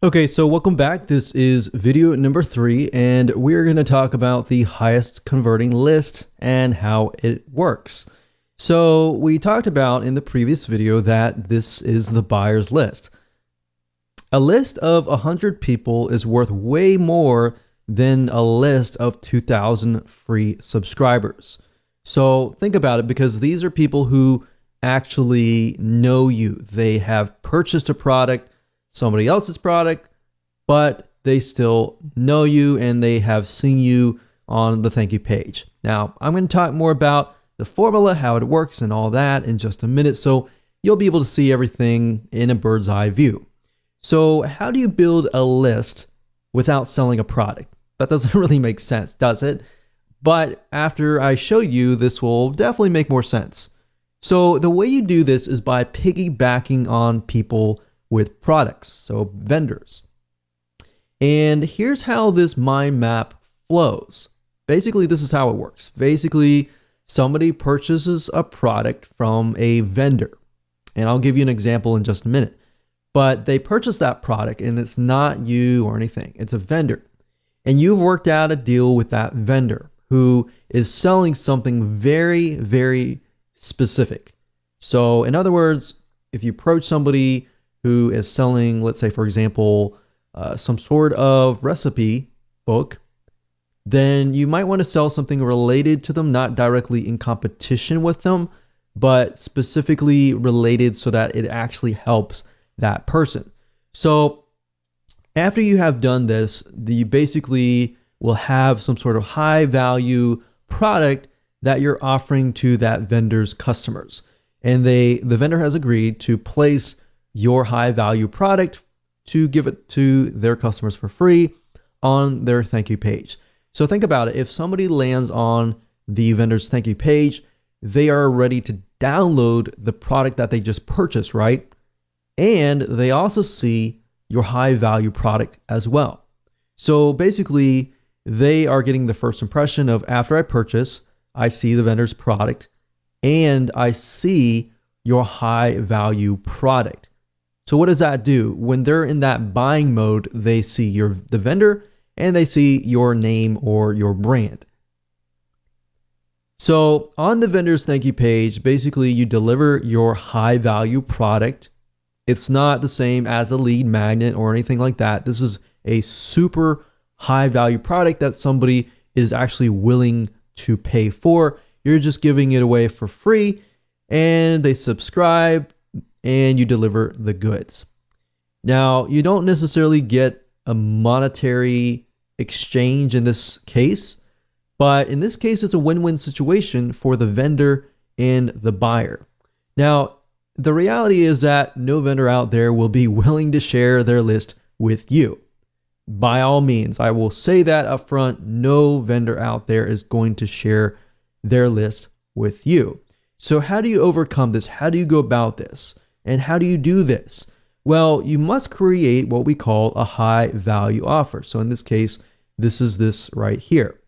Okay, so welcome back. This is video number 3, and we're going to talk about the highest converting list and how it works. So we talked about in the previous video that this is the buyer's list. A list of 100 people is worth way more than a list of 2,000 free subscribers. So think about it, because these are people who actually know you. They have purchased a product, somebody else's product, but they still know you and they have seen you on the thank you page. Now, I'm going to talk more about the formula, how it works, and all that in just a minute, so you'll be able to see everything in a bird's eye view. So how do you build a list without selling a product? That doesn't really make sense, does it? But after I show you, this will definitely make more sense. So the way you do this is by piggybacking on people with products, so vendors. And here's how this mind map flows. Basically, this is how it works. Basically, somebody purchases a product from a vendor. And I'll give you an example in just a minute. But they purchase that product and it's not you or anything. It's a vendor. And you've worked out a deal with that vendor who is selling something very, very specific. So in other words, if you approach somebody who is selling, let's say, for example, some sort of recipe book, then you might want to sell something related to them, not directly in competition with them, but specifically related so that it actually helps that person. So after you have done this, you basically will have some sort of high value product that you're offering to that vendor's customers. And the vendor has agreed to place your high value product to give it to their customers for free on their thank you page. So think about it. If somebody lands on the vendor's thank you page, they are ready to download the product that they just purchased, right? And they also see your high value product as well. So basically, they are getting the first impression of, after I purchase, I see the vendor's product and I see your high value product. So what does that do? When they're in that buying mode, they see the vendor and they see your name or your brand. So on the vendor's thank you page, basically you deliver your high value product. It's not the same as a lead magnet or anything like that. This is a super high value product that somebody is actually willing to pay for. You're just giving it away for free and they subscribe and you deliver the goods. Now, you don't necessarily get a monetary exchange in this case, but in this case, it's a win-win situation for the vendor and the buyer. Now, the reality is that no vendor out there will be willing to share their list with you. By all means, I will say that up front, no vendor out there is going to share their list with you. So how do you overcome this? How do you go about this? And how do you do this? Well, you must create what we call a high value offer. So in this case, this is this right here.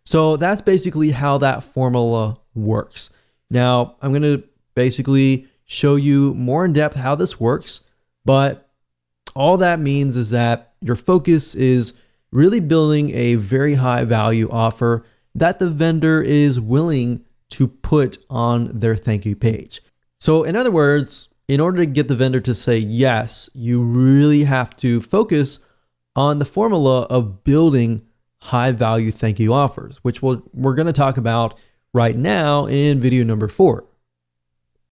So that's basically how that formula works. Now, I'm going to basically show you more in depth how this works, but all that means is that your focus is really building a very high value offer that the vendor is willing to put on their thank you page. So in other words, in order to get the vendor to say yes, you really have to focus on the formula of building high value thank you offers, which we're going to talk about right now in video number 4.